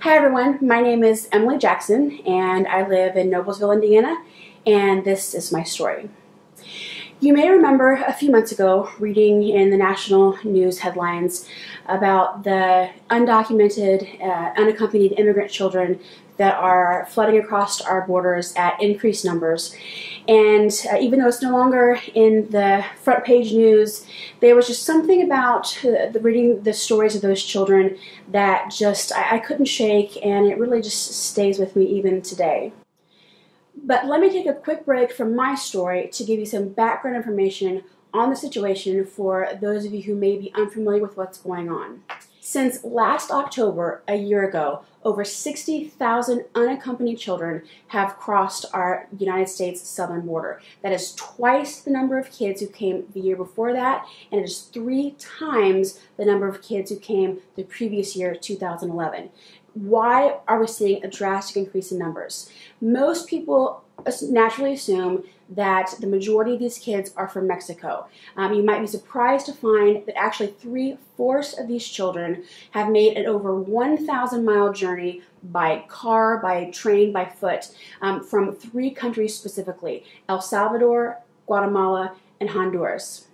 Hi everyone, my name is Emily Jackson and I live in Noblesville, Indiana, and this is my story. You may remember a few months ago reading in the national news headlines about the undocumented, unaccompanied immigrant children that are flooding across our borders at increased numbers. And even though it's no longer in the front page news, there was just something about reading the stories of those children that just I couldn't shake, and it really just stays with me even today. But let me take a quick break from my story to give you some background information on the situation for those of you who may be unfamiliar with what's going on. Since last October, a year ago, over 60,000 unaccompanied children have crossed our United States southern border. That is twice the number of kids who came the year before that, and it is 3 times the number of kids who came the previous year, 2011. Why are we seeing a drastic increase in numbers? Most people naturally assume that the majority of these kids are from Mexico. You might be surprised to find that actually 3/4 of these children have made an over 1,000-mile journey by car, by train, by foot, from 3 countries specifically: El Salvador, Guatemala, and Honduras.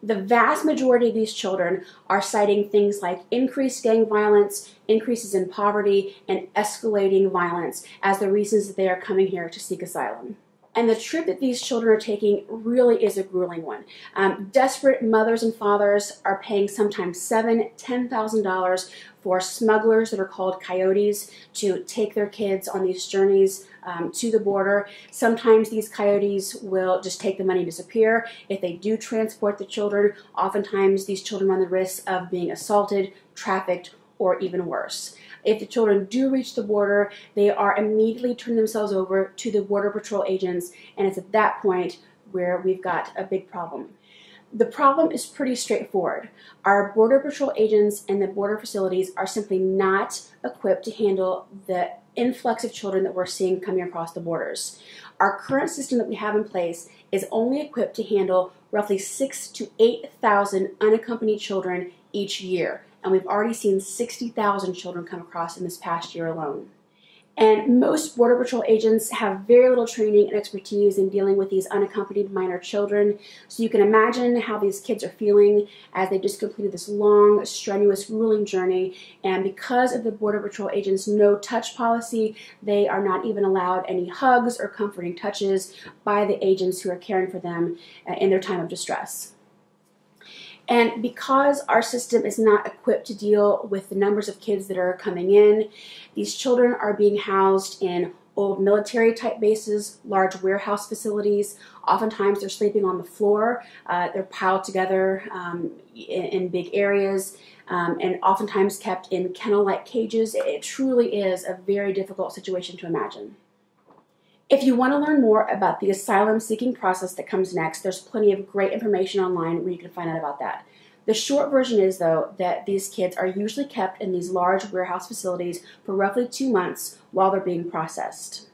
The vast majority of these children are citing things like increased gang violence, increases in poverty, and escalating violence as the reasons that they are coming here to seek asylum. And the trip that these children are taking really is a grueling one. Desperate mothers and fathers are paying sometimes $7,000, $10,000 for smugglers that are called coyotes to take their kids on these journeys to the border. Sometimes these coyotes will just take the money and disappear. If they do transport the children, oftentimes these children run the risk of being assaulted, trafficked, or even worse. If the children do reach the border, they are immediately turning themselves over to the Border Patrol agents, and it's at that point where we've got a big problem. The problem is pretty straightforward. Our Border Patrol agents and the border facilities are simply not equipped to handle the influx of children that we're seeing coming across the borders. Our current system that we have in place is only equipped to handle roughly 6,000 to 8,000 unaccompanied children each year, and we've already seen 60,000 children come across in this past year alone. And most Border Patrol agents have very little training and expertise in dealing with these unaccompanied minor children. So you can imagine how these kids are feeling as they just completed this long, strenuous, grueling journey. And because of the Border Patrol agents' no-touch policy, they are not even allowed any hugs or comforting touches by the agents who are caring for them in their time of distress. And because our system is not equipped to deal with the numbers of kids that are coming in, these children are being housed in old military type bases, large warehouse facilities. Oftentimes they're sleeping on the floor. They're piled together in big areas, and oftentimes kept in kennel-like cages. It truly is a very difficult situation to imagine. If you want to learn more about the asylum seeking process that comes next, there's plenty of great information online where you can find out about that. The short version is, though, that these kids are usually kept in these large warehouse facilities for roughly 2 months while they're being processed.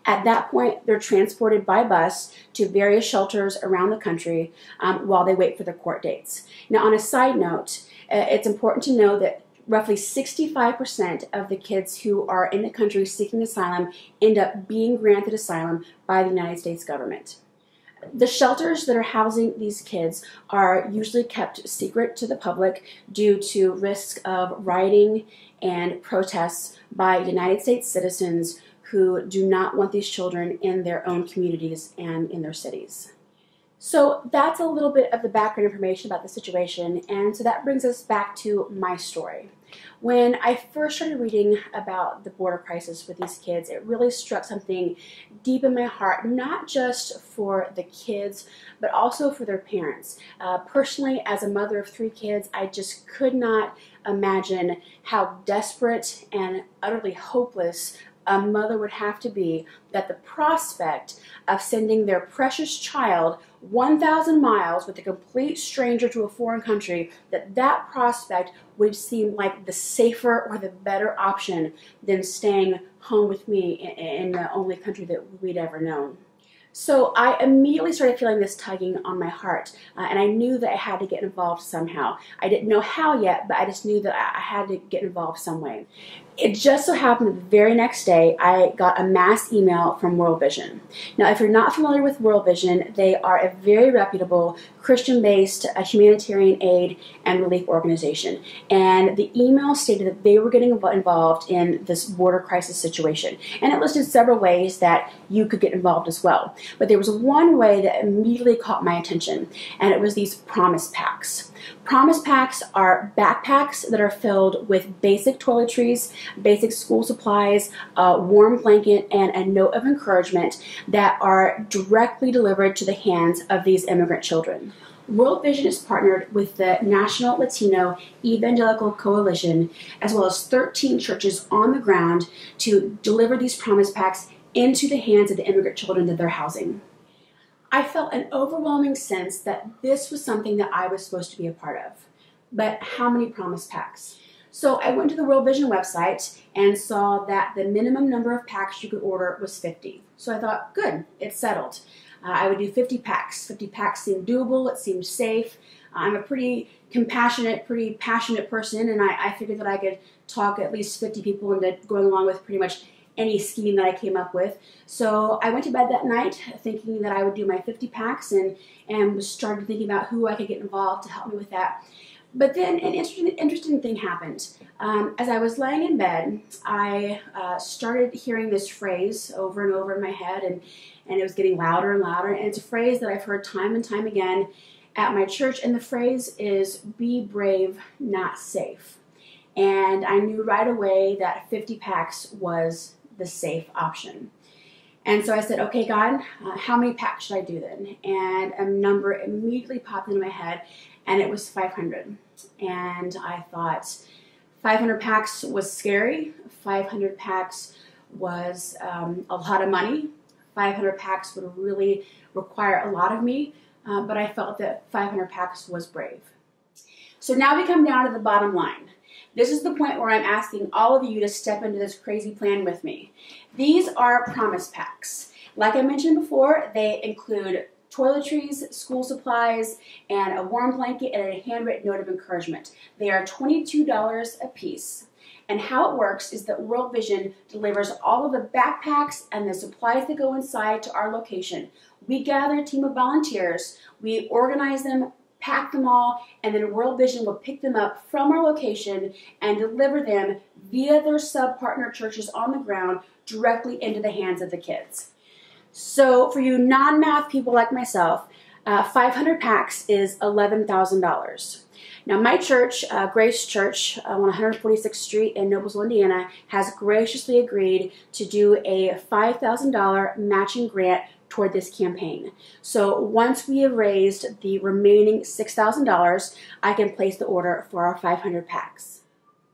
At that point, they're transported by bus to various shelters around the country while they wait for their court dates. Now, on a side note, it's important to know that roughly 65% of the kids who are in the country seeking asylum end up being granted asylum by the United States government. The shelters that are housing these kids are usually kept secret to the public due to risk of rioting and protests by United States citizens who do not want these children in their own communities and in their cities. So that's a little bit of the background information about the situation, and so that brings us back to my story. When I first started reading about the border crisis with these kids, it really struck something deep in my heart, not just for the kids, but also for their parents. Personally, as a mother of 3 kids, I just could not imagine how desperate and utterly hopeless a mother would have to be, that the prospect of sending their precious child 1,000 miles with a complete stranger to a foreign country, that prospect would seem like the safer or the better option than staying home with me in the only country that we'd ever known. So I immediately started feeling this tugging on my heart, and I knew that I had to get involved somehow. I didn't know how yet, but I just knew that I had to get involved some way. It just so happened that the very next day, I got a mass email from World Vision. Now, if you're not familiar with World Vision, they are a very reputable Christian-based humanitarian aid and relief organization. And the email stated that they were getting involved in this border crisis situation. And it listed several ways that you could get involved as well. But there was one way that immediately caught my attention, and it was these promise packs. Promise packs are backpacks that are filled with basic toiletries, basic school supplies, a warm blanket, and a note of encouragement that are directly delivered to the hands of these immigrant children. World Vision is partnered with the National Latino Evangelical Coalition, as well as 13 churches on the ground to deliver these promise packs into the hands of the immigrant children that they're housing. I felt an overwhelming sense that this was something that I was supposed to be a part of. But how many promise packs? So I went to the World Vision website and saw that the minimum number of packs you could order was 50. So I thought, good, it's settled. I would do 50 packs. 50 packs seemed doable, it seemed safe. I'm a pretty compassionate, pretty passionate person, and I figured that I could talk at least 50 people into going along with pretty much any scheme that I came up with. So I went to bed that night thinking that I would do my 50 packs and started thinking about who I could get involved to help me with that. But then an interesting thing happened. As I was laying in bed, I started hearing this phrase over and over in my head, and it was getting louder and louder. And it's a phrase that I've heard time and time again at my church, and the phrase is, "Be brave, not safe." And I knew right away that 50 packs was the safe option. And so I said, okay, God, how many packs should I do then? And a number immediately popped into my head, and it was 500. And I thought 500 packs was scary. 500 packs was a lot of money. 500 packs would really require a lot of me, but I felt that 500 packs was brave. So now we come down to the bottom line. This is the point where I'm asking all of you to step into this crazy plan with me. These are promise packs. Like I mentioned before, they include toiletries, school supplies, and a warm blanket and a handwritten note of encouragement. They are $22 a piece. And how it works is that World Vision delivers all of the backpacks and the supplies that go inside to our location. We gather a team of volunteers, we organize them, pack them all, and then World Vision will pick them up from our location and deliver them via their sub-partner churches on the ground directly into the hands of the kids. So for you non-math people like myself, 500 packs is $11,000. Now my church, Grace Church on 146th Street in Noblesville, Indiana, has graciously agreed to do a $5,000 matching grant toward this campaign. So once we have raised the remaining $6,000, I can place the order for our 500 packs.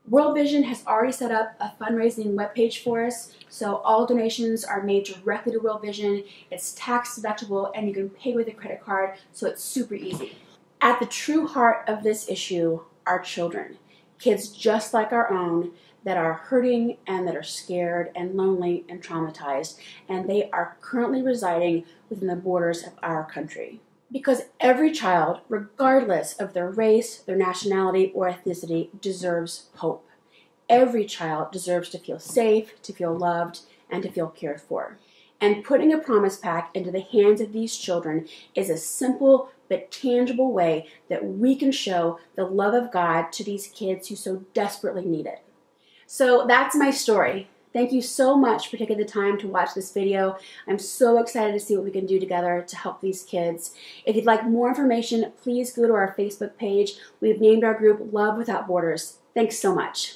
World Vision has already set up a fundraising webpage for us, so all donations are made directly to World Vision. It's tax deductible and you can pay with a credit card, so it's super easy. At the true heart of this issue are children, kids just like our own, that are hurting and that are scared and lonely and traumatized, and they are currently residing within the borders of our country. Because every child, regardless of their race, their nationality, or ethnicity, deserves hope. Every child deserves to feel safe, to feel loved, and to feel cared for. And putting a promise pack into the hands of these children is a simple but tangible way that we can show the love of God to these kids who so desperately need it. So that's my story. Thank you so much for taking the time to watch this video. I'm so excited to see what we can do together to help these kids. If you'd like more information, please go to our Facebook page. We've named our group Love Without Borders. Thanks so much.